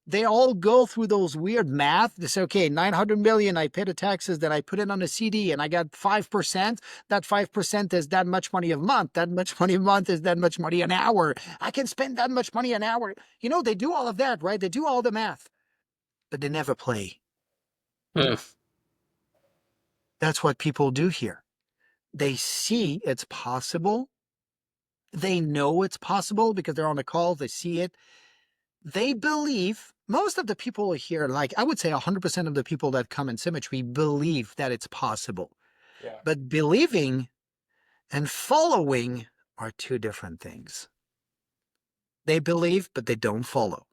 they all go through those weird math. They say, okay, 900 million, I pay the taxes, then I put it on a CD and I got 5%. That 5% is that much money a month. That much money a month is that much money an hour. I can spend that much money an hour. They do all of that, right? They do all the math, but they never play. Mm. That's what people do here. They see it's possible. They know it's possible because they're on the call. They see it. They believe, most of the people here, like I would say 100% of the people that come in Symmetry believe that it's possible. Yeah. But believing and following are two different things. They believe, but they don't follow.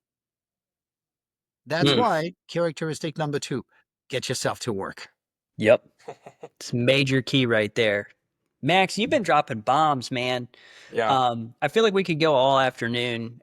That's why characteristic number 2, get yourself to work. Yep. It's a major key right there. Max, you've been dropping bombs, man. Yeah. I feel like we could go all afternoon.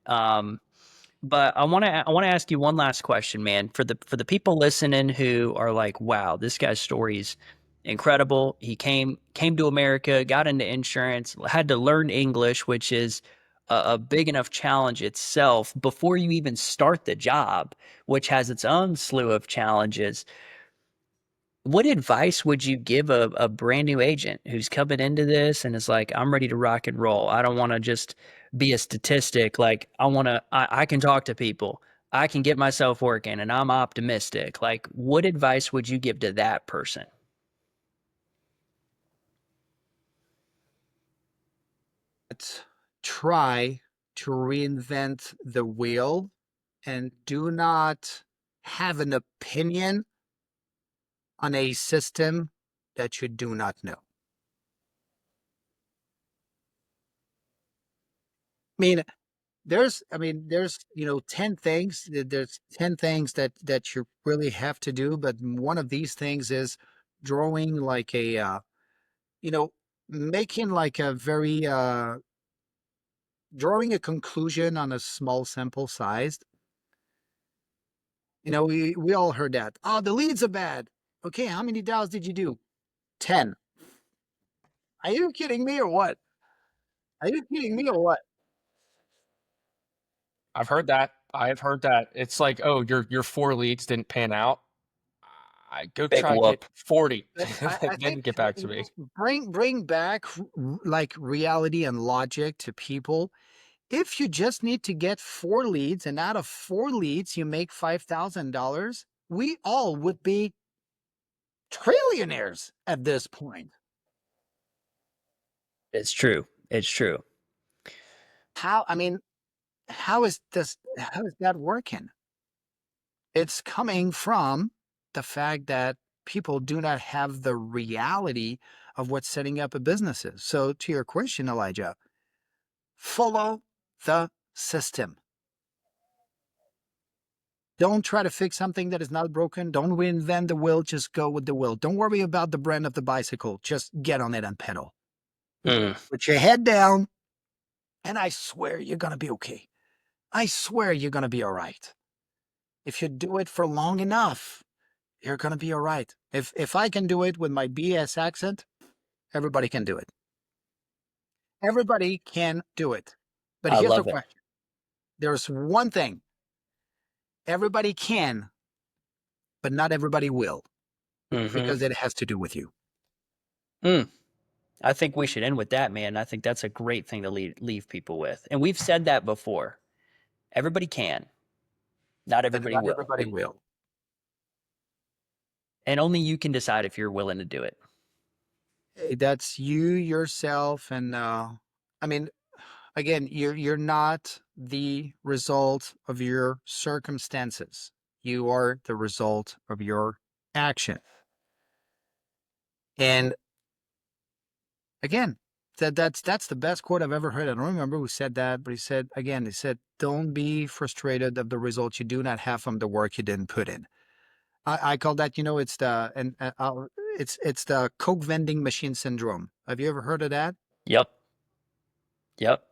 But I want to ask you one last question, man. For the people listening who are like, "Wow, this guy's story's incredible. He came to America, got into insurance, had to learn English, which is a big enough challenge itself before you even start the job, which has its own slew of challenges." What advice would you give a brand new agent who's coming into this and is like, I'm ready to rock and roll. I don't want to just be a statistic. Like I can talk to people. I can get myself working and I'm optimistic. Like, what advice would you give to that person? Let's try to reinvent the wheel and do not have an opinion on a system that you do not know. There's 10 things. There's 10 things that you really have to do, but one of these things is drawing like you know, making like a very drawing a conclusion on a small sample size. We all heard that. Oh, the leads are bad. Okay, how many dials did you do? 10. Are you kidding me or what? Are you kidding me or what? I've heard that. I've heard that. It's like, oh, your 4 leads didn't pan out. I go Big try get whoop. 40, But I then think get back to me. bring back like reality and logic to people. If you just need to get 4 leads and out of 4 leads you make $5,000, we all would be trillionaires at this point. It's true. It's true. How how is that working? It's coming from the fact that people do not have the reality of what setting up a business is. So to your question, Elijah, follow the system. Don't try to fix something that is not broken. Don't reinvent the wheel. Just go with the wheel. Don't worry about the brand of the bicycle. Just get on it and pedal. Mm. Put your head down, and I swear you're going to be okay. I swear you're going to be all right. If you do it for long enough, you're going to be all right. If I can do it with my BS accent, everybody can do it. Everybody can do it. But I here's the love it. question. There's one thing. Everybody can, but not everybody will, Mm-hmm. because it has to do with you. I think we should end with that, man. I think that's a great thing to leave people with. And we've said that before. Everybody can, not But everybody not will. everybody will. And only you can decide if you're willing to do it. That's you yourself, and I mean, again, you're not the result of your circumstances. You are the result of your action. And again, that's the best quote I've ever heard. I don't remember who said that, but he said, "Don't be frustrated of the results you do not have from the work you didn't put in." I call that, it's the it's the Coke vending machine syndrome. Have you ever heard of that? Yep. Yep.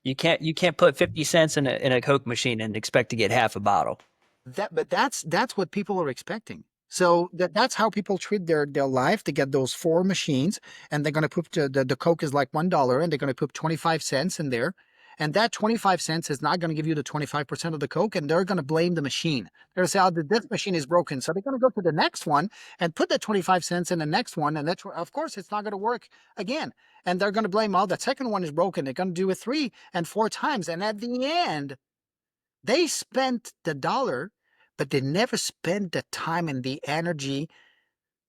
You can't put 50 cents in a Coke machine and expect to get half a bottle. But that's what people are expecting. So that's how people treat their life. They get those four machines, and they're gonna put the Coke is like $1, and they're gonna put 25 cents in there, and that 25 cents is not gonna give you the 25% of the Coke, and they're gonna blame the machine. They're gonna say, "Oh, this machine is broken," so they're gonna go to the next one and put the 25 cents in the next one, and that's of course it's not gonna work again, and they're gonna blame, "Oh, that second one is broken." They're gonna do it 3 and 4 times, and at the end, they spent the dollar, but they never spent the time and the energy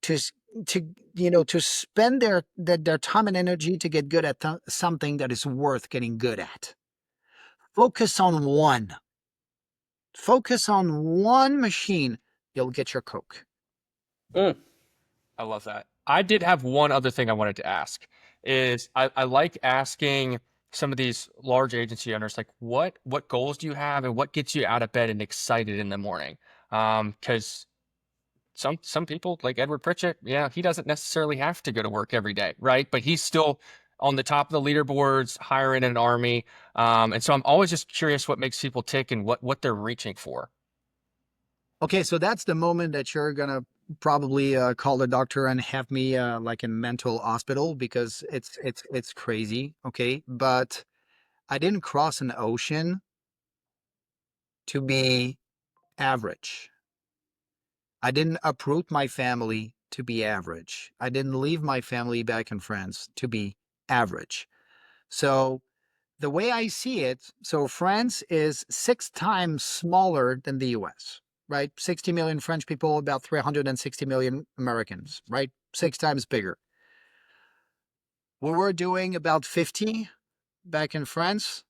to to spend their time and energy to get good at something that is worth getting good at. Focus on one. Focus on one machine. You'll get your Coke. Mm. I love that. I did have one other thing I wanted to ask is I like asking some of these large agency owners like what goals do you have and what gets you out of bed and excited in the morning? Because some people like Edward Pritchett, yeah, he doesn't necessarily have to go to work every day, right? But he's still on the top of the leaderboards, hiring an army. And so I'm always just curious what makes people tick and what they're reaching for. Okay, so that's the moment that you're gonna probably call the doctor and have me like in mental hospital, because it's crazy. Okay, but I didn't cross an ocean to be average. I didn't uproot my family to be average. I didn't leave my family back in France to be average. So the way I see it, so France is 6 times smaller than the US, right? 60 million French people, about 360 million Americans, right? 6 times bigger. We were doing about 50 back in France.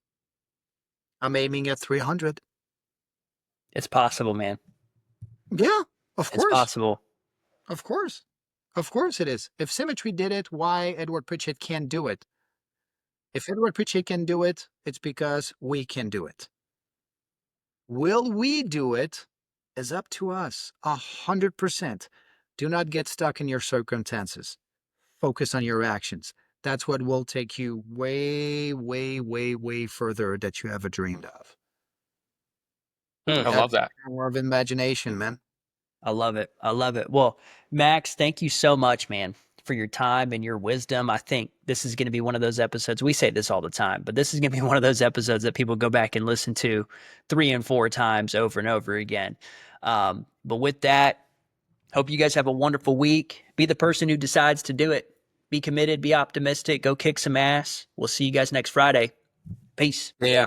I'm aiming at 300. It's possible, man. Yeah, of It's course. possible. Of course. Of course it is. If Symmetry did it, why Edward Pritchett can't do it? If Edward Pritchett can do it, it's because we can do it. Will we do it is up to us, 100%. Do not get stuck in your circumstances. Focus on your actions. That's what will take you way, way, way, way further that you ever dreamed of. Mm. I Have love that. more of imagination, man. I love it. I love it. Well, Max, thank you so much, man, for your time and your wisdom. I think this is going to be one of those episodes. We say this all the time, but this is going to be one of those episodes that people go back and listen to 3 and 4 times over and over again. But with that, hope you guys have a wonderful week. Be the person who decides to do it. Be committed, be optimistic, go kick some ass. We'll see you guys next Friday. Peace. Yeah.